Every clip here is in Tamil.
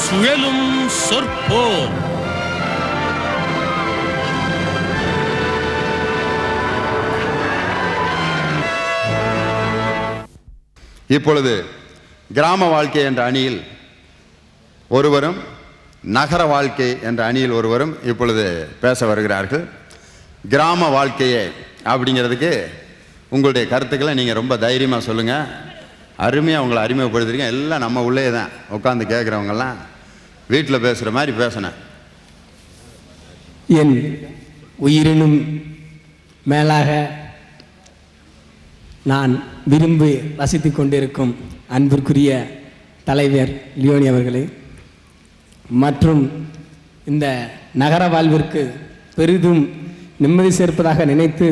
சுழலும் சொற்போர். இப்பொழுது கிராம வாழ்க்கை என்ற அணியில் ஒருவரும், நகர வாழ்க்கை என்ற அணியில் ஒருவரும் இப்பொழுது பேச வருகிறார்கள். கிராம வாழ்க்கையே அப்படிங்கிறதுக்கு உங்களுடைய கருத்துக்களை நீங்கள் ரொம்ப தைரியமாக சொல்லுங்கள். அருமையாக உங்களை அறிமுகப்படுத்திருக்கேன். எல்லாம் நம்ம உள்ளே தான் உட்காந்து கேட்குறவங்கெல்லாம் வீட்டில் பேசுகிற மாதிரி பேசினேன். என் உயிரினும் மேலாக நான் விரும்பி ரசித்து கொண்டிருக்கும் அன்பிற்குரிய தலைவர் லியோனி அவர்களே, மற்றும் இந்த நகர வாழ்விற்கு பெரிதும் நிம்மதி சேர்ப்பதாக நினைத்து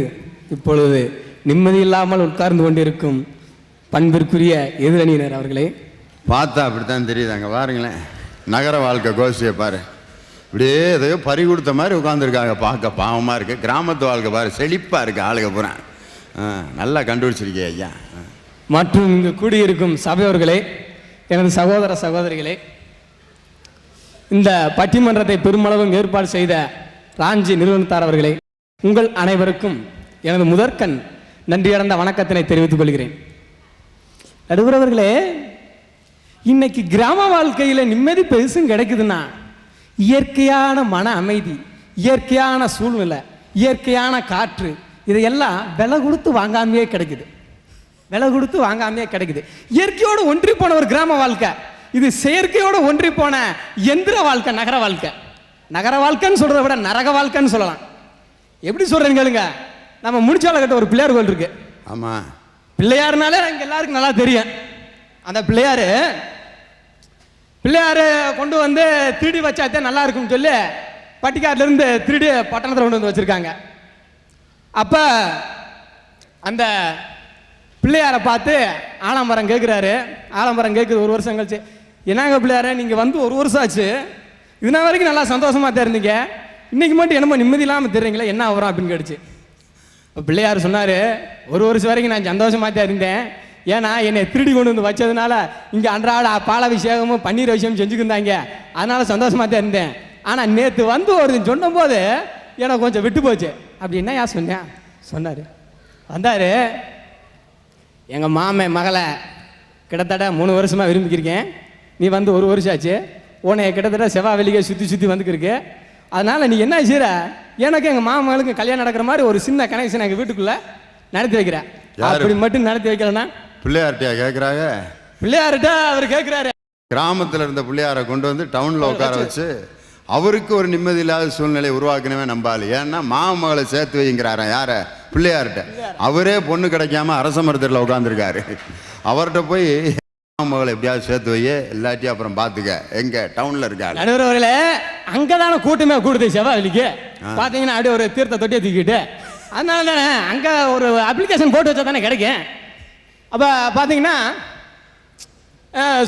இப்பொழுது நிம்மதி இல்லாமல் உட்கார்ந்து கொண்டிருக்கும் பண்பிற்குரிய எதிரணியினர் அவர்களே. பார்த்தா அப்படித்தான் தெரியுது. அங்கே பாருங்களேன், நகர வாழ்க்கை கோஷ்டியை பாரு, இப்படியே எதையோ பறி கொடுத்த மாதிரி உட்காந்துருக்காங்க. பார்க்க பாவமாக இருக்குது. கிராமத்து வாழ்க்கை பாரு, செழிப்பாக இருக்குது. ஆளுக பூரா நல்லா கண்டுபிடிச்சிருக்கே ஐயா. மற்றும் இங்கு கூடியிருக்கும் சபையோர்களே, எனது சகோதர சகோதரிகளே, இந்த பட்டிமன்றத்தை பெருமளவும் ஏற்பாடு செய்த ராஞ்சி நிறுவனத்தார் அவர்களே, உங்கள் அனைவருக்கும் எனது முதற்கண் நன்றியடைந்த வணக்கத்தினை தெரிவித்துக் கொள்கிறேன். நடுவரவர்களே, இன்னைக்கு கிராம வாழ்க்கையில் நிம்மதி பெருசும் கிடைக்குதுன்னா இயற்கையான மன அமைதி, இயற்கையான சூழ்நிலை, இயற்கையான காற்று, இதையெல்லாம் விலை கொடுத்து வாங்காமையே கிடைக்குது. விலை கொடுத்து வாங்காமையே கிடைக்குது. இயற்கையோடு ஒன்றி போன ஒரு கிராம வாழ்க்கை, இது செயற்கையோடு ஒன்றி போன எந்திர வாழ்க்கை நகர வாழ்க்கை. நகர வாழ்க்கைன்னு சொல்றதை விட நரக வாழ்க்கைன்னு சொல்லலாம். எப்படி சொல்றேன்னு கேளுங்க. நம்ம முடிச்சால கட்ட ஒரு பிள்ளையார் கோயில் இருக்கு. ஆமா, பிள்ளையாருனாலே எனக்கு எல்லாருக்கும் நல்லா தெரியும். அந்த பிள்ளையாரு கொண்டு வந்து திருடி வச்சாத்தே நல்லா இருக்கும்னு சொல்லி பட்டிக்காட்டுல இருந்து திருடி பட்டணத்தில் கொண்டு வந்து வச்சிருக்காங்க. அப்ப அந்த பிள்ளையாரை பார்த்து ஆலமரம் கேட்குறாரு. ஆலமரம் கேட்குது ஒரு வருஷம் கழிச்சு, என்னங்க பிள்ளையார நீங்க வந்து ஒரு வருஷம் ஆச்சு, இதனால் வரைக்கும் நல்லா சந்தோஷமா தெரிஞ்சீங்க, இன்னைக்கு மட்டும் என்னமோ நிம்மதி இல்லாமல் தெரியுங்களா, என்ன ஆகுறோம் அப்படின்னு கேட்டுச்சு. இப்போ பிள்ளையார் சொன்னார், ஒரு வருஷம் வரைக்கும் நான் சந்தோஷமாக தான் இருந்தேன். ஏன்னா என்னை திருடி கொண்டு வந்து வச்சதுனால இங்கே அன்றாட பாலாபிஷேகமும் பன்னீர் விஷயமும் செஞ்சுக்கிருந்தாங்க, அதனால சந்தோஷமாக தான் இருந்தேன். ஆனால் நேற்று வந்து ஒரு சொன்ன போது எனக்கு கொஞ்சம் விட்டு போச்சு. அப்படி என்ன யார் சொன்னேன் சொன்னார். வந்தார், எங்கள் மாமன் மகளை கிட்டத்தட்ட 3 வருஷமாக விரும்பிக்கிருக்கேன், நீ வந்து ஒரு வருஷம் ஆச்சு, உன்னை கிட்டத்தட்ட செவ்வாய் வெள்ளிக்கே சுற்றி வந்துக்கிருக்கு, அதனால் நீ என்ன செய்கிற, எனக்கு எங்கள் மாமகளுக்கு கல்யாணம் நடக்கிற மாதிரி ஒரு சின்ன கனெக்ஷன் எங்கள் வீட்டுக்குள்ளே நடத்தி வைக்கிறேன். அப்படி மட்டும் நடத்தி வைக்கலன்னா பிள்ளையார்ட்டியா கேட்குறாங்க. பிள்ளையார்கிட்ட அவர் கேட்குறாரு. கிராமத்தில் இருந்த பிள்ளையாரை கொண்டு வந்து டவுனில் உட்கார வச்சு அவருக்கு ஒரு நிம்மதி இல்லாத சூழ்நிலை உருவாக்கணுமே நம்பாள். ஏன்னா மாமகளை சேர்த்து வைங்கிறாரன். யார? பிள்ளையார்கிட்ட. அவரே பொண்ணு கிடைக்காம அரச மரத்தில் உட்காந்துருக்காரு. அவர்கிட்ட போய் மாமகளை எப்படியாவது சேர்த்து வைய, இல்லாட்டி அப்புறம் பார்த்துக்க, எங்க டவுன்ல இருக்காரு. நடுவர்களே, அங்கதானே கூட்டமே கூடுது செவ்வாய்க்கு. பார்த்தீங்கன்னா அப்படியே ஒரு தீர்த்த தொட்டியை தூக்கிட்டு, அதனால தானே அங்கே ஒரு அப்ளிகேஷன் போட்டு வச்சா தானே கிடைக்கும். அப்போ பார்த்தீங்கன்னா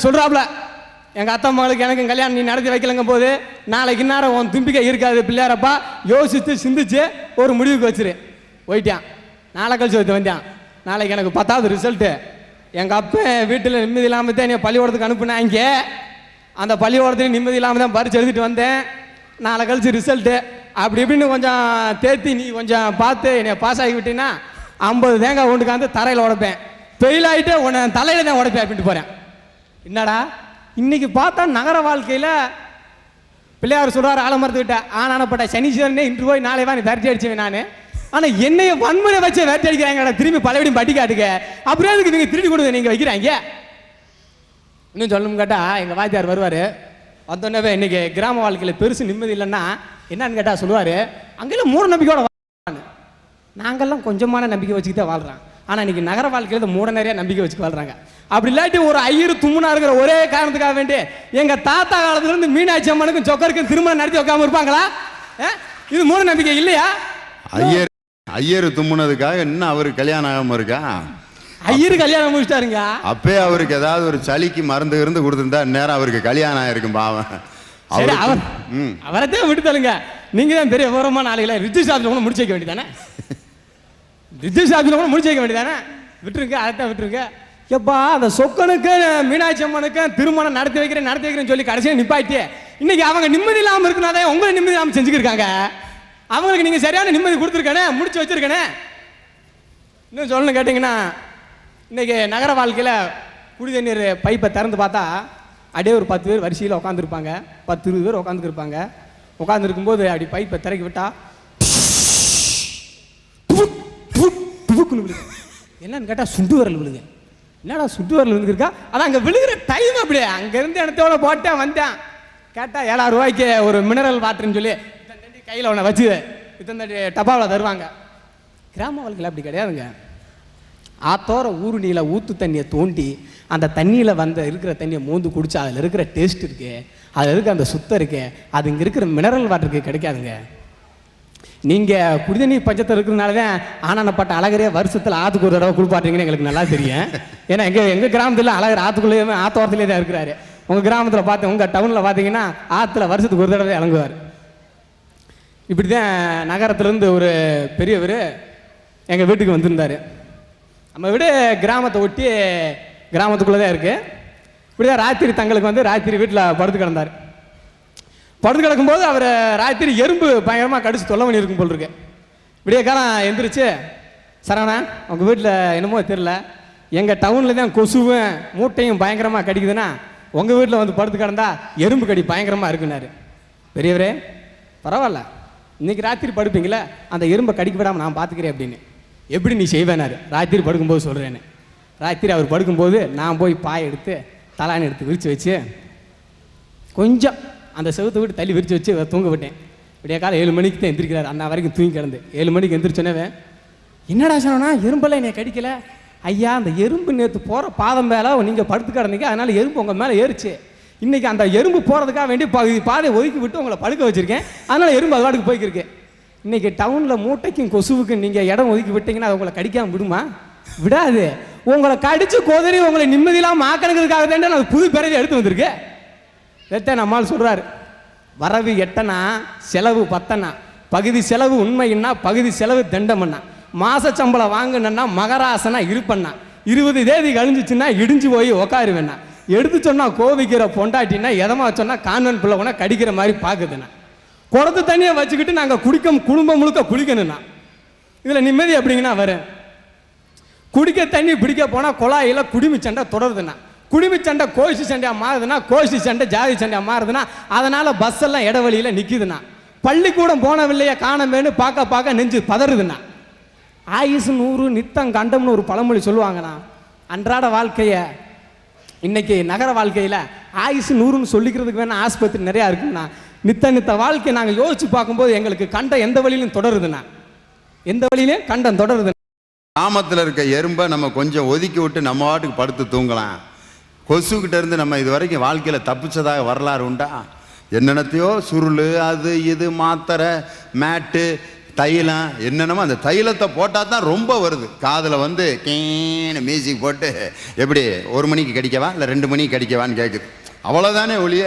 சொல்கிறாப்புல, எங்கள் அத்தை மகளுக்கு எனக்கு கல்யாணம் நீ நடத்தி வைக்கலங்க போது நாளைக்கு இந்நேரம் உன் தும்பிக்கை இருக்காது பிள்ளையாரப்பா, யோசித்து சிந்திச்சு ஒரு முடிவுக்கு வச்சிரு. போயிட்டான். நாளை கழிச்சு வந்தான். நாளைக்கு எனக்கு 10வது ரிசல்ட்டு. எங்கள் அப்பா வீட்டில் நிம்மதி இல்லாமல் தான் என்னை பள்ளிக்கூடத்துக்கு அனுப்புனாங்க. அந்த பள்ளிக்கூடத்துக்கு நிம்மதி இல்லாமல் தான் பரிச்சு எழுதிட்டு வந்தேன். நாளை கழிச்சு ரிசல்ட்டு. அப்படி இப்படின்னு கொஞ்சம் தேர்த்தி நீ கொஞ்சம் பார்த்து என்னை பாஸ் ஆகி விட்டீங்கன்னா 50 தேங்காய் கொண்டுக்காந்து தரையில் உடைப்பேன், ஃபெயில் ஆகிட்டு உன்னை தலையில் தான் உடைப்பேன் அப்படின்ட்டு போகிறேன். என்னடா இன்னைக்கு பார்த்தா நகர வாழ்க்கையில் பிள்ளையார் சொல்கிறார் ஆலமரத்துக்கிட்ட, ஆனானப்பட்ட சனீஸ்வரனே இன்று போய் நாளை வா நீ விரட்டி அடிச்சுவேன் நான். ஆனால் என்னைய வன்முறை வச்சு விரட்டி அடிக்கிறாங்க, திரும்பி பழையபடியும் பட்டி காட்டுக்க. அப்புறம் அதுக்கு நீங்கள் திருடி கொடுங்க நீங்கள் வைக்கிறாங்க. இன்னும் சொல்லணும் கேட்டால் எங்கள் வாத்தியார் வருவார். வந்தோடனே இன்னைக்கு கிராம வாழ்க்கையில் பெருசு நிம்மதி இல்லைன்னா என்னன்னு கேட்டால் சொல்லுவார், அங்கெல்லாம் மூட நம்பிக்கையோட வாழ்றாங்க. நாங்கள்லாம் கொஞ்சமான நம்பிக்கை வச்சுக்கிட்டே வாழ்கிறோம். ஆனால் இன்னைக்கு நகர வாழ்க்கையில் மூட நிறைய நம்பிக்கை வச்சுக்க வாழ்றாங்க. அப்படி இல்லாட்டி ஒரு ஐயரு தும்முனா இருக்கிற ஒரே காரணத்துக்காக வேண்டி எங்கள் தாத்தா காலத்துலேருந்து மீனாட்சி அம்மனுக்கும் சொக்கருக்கும் திருமணம் நடத்தி வைக்காம இருப்பாங்களா? இது மூட நம்பிக்கை இல்லையா? ஐயரு தும்முனதுக்காக இன்னும் அவருக்கு கல்யாணம் ஆகாம இருக்கா? ஐயரு கல்யாணம் முடிச்சிட்டாருங்க. அப்பே அவருக்கு ஏதாவது ஒரு சளிக்கு மருந்து இருந்து கொடுத்துருந்தா நேரம் அவருக்கு கல்யாணம் ஆயிருக்கும் பாவம். அவரத்தான் விட்டுத்தாளுங்க. நீங்க தான் பெரிய விவரமான ஆளுகளை ரிஜிஸ்டர் ஆஃபீஸில் கூட முடிச்சு வைக்க வேண்டியதானே? ரிஜிஸ்டர் ஆஃபீஸில் கூட முடிச்சு வைக்க வேண்டியதானே? விட்டுருங்க, அதைத்தான் விட்டுருங்க. எப்பா அந்த சொக்கனுக்கு மீனாட்சி அம்மனுக்கு திருமணம் நடத்தி வைக்கிறேன்னு சொல்லி கடைசியாக நிப்பாட்டி இன்னைக்கு அவங்க நிம்மதி இல்லாமல் இருக்குனாதே உங்களை நிம்மதி இல்லாமல் செஞ்சுக்கிருக்காங்க. அவங்களுக்கு நீங்கள் சரியான நிம்மதி கொடுத்துருக்கனே, முடிச்சு வச்சிருக்கனே. இன்னும் சொல்லணும் கேட்டிங்கன்னா, இன்றைக்கி நகர வாழ்க்கையில் குடி தண்ணீர் பைப்பை திறந்து பார்த்தா அப்படியே ஒரு 10 பேர் வரிசையில் உட்காந்துருப்பாங்க, 10-20 பேர் உட்காந்துருப்பாங்க. உட்காந்துருக்கும்போது அப்படி பைப்பை திறக்கி விட்டா என்னன்னு கேட்டால் சுண்டு வரல் விழுது. என்னடா சுண்டு வரல் விழுந்துருக்கா? அதான் அங்கே விழுகிற டைம் அப்படியே அங்கேருந்து இடத்தோட போட்டேன் வந்தேன். கேட்டால் 7,000 ரூபாய்க்கு ஒரு மினரல் வாட்டர்னு சொல்லி இத்தனை கையில் ஒன்று வச்சு இத்தனை டப்பாவில் தருவாங்க. கிராம வாழ்க்கையில் அப்படி கிடையாதுங்க. ஆத்தோர ஊருணியில் ஊற்று தண்ணியை தோண்டி அந்த தண்ணியில் இருக்கிற தண்ணியை மோந்து குடிச்சா அதில் இருக்கிற டேஸ்ட் இருக்குது, அதில் இருக்கிற அந்த சுத்தம் இருக்குது. அது இங்கே இருக்கிற மினரல் வாட்டருக்கு கிடைக்காதுங்க. நீங்கள் குடிதண்ணி பஞ்சத்தில் இருக்கிறதுனால தான் ஆனானப்பட்ட அழகரே வருஷத்தில் ஆற்றுக்கு ஒரு தடவை குளிப்பாட்டுறீங்கன்னு எங்களுக்கு நல்லா தெரியும். ஏன்னா எங்கள் கிராமத்தில் அழகர் ஆற்றுக்குள்ளேயே ஆத்தோரத்துலேயே தான் இருக்கிறாரு. உங்கள் கிராமத்தில் பார்த்து உங்கள் டவுனில் பார்த்தீங்கன்னா ஆற்றுல வருஷத்துக்கு ஒரு தடவை இறங்குவார். இப்படி தான் நகரத்துலேருந்து ஒரு பெரியவர் எங்கள் வீட்டுக்கு வந்திருந்தார். நம்ம வீடு கிராமத்தை ஒட்டி கிராமத்துக்குள்ளே தான் இருக்குது. இப்படி தான் ராத்திரி தங்களுக்கு வந்து ராத்திரி வீட்டில் படுத்து கிடந்தார். படுத்து கிடக்கும்போது அவர் ராத்திரி எறும்பு பயங்கரமாக கடிச்சு தொல்லை பண்ணி இருக்கும் போல் இருக்கு. விடிய காலம் எந்திரிச்சு, சரவணா உங்கள் வீட்டில் என்னமோ தெரில, எங்கள் டவுனில் தான் கொசுவும் மூட்டையும் பயங்கரமாக கடிக்குதுன்னா உங்கள் வீட்டில் வந்து படுத்து கிடந்தா எறும்பு கடி பயங்கரமாக இருக்குன்னாரு. பெரியவரே பரவாயில்ல, இன்றைக்கி ராத்திரி படுப்பீங்களே, அந்த எறும்பை கடிக்க விடாமல் நான் பார்த்துக்கிறேன் அப்படின்னு. எப்படி நீ செய்வேனாரு? ராத்திரி படுக்கும்போது சொல்கிறேன்னு. ராத்திரி அவர் படுக்கும்போது நான் போய் பாய் எடுத்து தலானி எடுத்து விரித்து வச்சு கொஞ்சம் அந்த செவத்தை விட்டு தள்ளி விரித்து வச்சு தூங்க விட்டேன். விடிய காலம் 7 மணிக்கு தான் எந்திரிக்கிறார். அண்ணா வரைக்கும் தூங்கி கிடந்து 7 மணிக்கு எந்திரிச்சோன்னே, என்னடா சொன்னா எறும்பெல்லாம் என்னை கடிக்கலை? ஐயா அந்த எறும்பு நேற்று போகிற பாதம் மேலே நீங்கள் படுத்து கிடந்தீங்க, அதனால் எறும்பு உங்கள் மேலே ஏறிச்சு. இன்றைக்கி அந்த எறும்பு போகிறதுக்காக வேண்டி பாதையை ஒதுக்கி விட்டு உங்களை படுக்க வச்சுருக்கேன், அதனால் எறும்பு அது வாட்டுக்கு போய்க்கிருக்கு. இன்றைக்கி டவுனில் மூட்டைக்கும் கொசுவுக்கும் நீங்கள் இடம் ஒதுக்கி விட்டீங்கன்னா அது உங்களை கடிக்காமல் விடுமா? விடாது. உங்களை கடித்து கொதறி உங்களை நிம்மதியெல்லாம் ஆக்கணுங்கிறதுக்காக தான் நான் புது பிறகு எடுத்து வந்திருக்கு. எத்த நம்மால் சொல்கிறார், வரவு 8 செலவு 10, பகுதி செலவு உண்மைன்னா பகுதி செலவு தண்டம்னா, மாச சம்பளம் வாங்கினா மகராசனா இருப்பண்ணா, 20 தேதி கழிஞ்சிச்சுன்னா இடிஞ்சு போய் உக்காருவேண்ணா, எடுத்து சொன்னால் கோவிக்கிற பொண்டாட்டின்னா எதமா சொன்னால் கான்வென்ட் பிள்ளை கூட கடிக்கிற மாதிரி பார்க்குதுண்ணா, குடத்து தண்ணியை வச்சுக்கிட்டு நாங்கள் குடும்பம் முழுக்க குளிக்கணும்ண்ணா. இதில் நிம்மதி அப்படிங்கன்னா வரும். குடிக்க தண்ணி பிடிக்க போனால் குழாயில் குடிமி சண்டை தொடருதுண்ணா, குடிமி சண்டை கோஷி சண்டையாக மாறுதுன்னா, கோஷி சண்டை ஜாதி சண்டையாக மாறுதுன்னா, அதனால் பஸ் எல்லாம் இடவழியில் நிற்கிதுண்ணா, பள்ளிக்கூடம் போனவில்லையே காணமேன்னு பார்க்க நெஞ்சு பதறுதுண்ணா. ஆயுசு 100 நித்தம் கண்டம்னு ஒரு பழமொழி சொல்லுவாங்கண்ணா. அன்றாட வாழ்க்கையை இன்னைக்கு நகர வாழ்க்கையில் ஆயுசு 100ன்னு சொல்லிக்கிறதுக்கு வேணா ஆஸ்பத்திரி நிறையா இருக்குண்ணா. நித்த வாழ்க்கை நாங்கள் யோசிச்சு பார்க்கும்போது எங்களுக்கு கண்டம் எந்த வழியிலும் தொடருதுண்ணா, எந்த வழியிலையும் கண்டம் தொடருது. கிராமத்தில் இருக்க எறும்பை நம்ம கொஞ்சம் ஒதுக்கி விட்டு நம்ம வாட்டுக்கு படுத்து தூங்கலாம். கொசுக்கிட்ட இருந்து நம்ம இது வரைக்கும் வாழ்க்கையில் தப்பிச்சதாக வரலாறு உண்டா? என்னென்னத்தையோ சுருள், அது இது, மாத்திரை, மேட்டு, தைலம், என்னென்னமோ அந்த தைலத்தை போட்டால் தான் ரொம்ப வருது. காதில் வந்து கேன்னு மியூசிக் போட்டு எப்படி 1 மணிக்கு கடிக்கவா இல்லை 2 மணிக்கு கடிக்கவான்னு கேட்குது. அவ்வளோதானே ஒழிய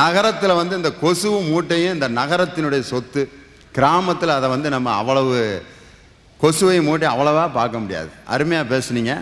நகரத்தில் வந்து இந்த கொசுவும் மூட்டையும் இந்த நகரத்தினுடைய சொத்து. கிராமத்தில் அதை வந்து நம்ம அவ்வளவு கொசுவை மூட்டை அவ்வளவா பார்க்க முடியாது. அருமையாக பேசுனீங்க.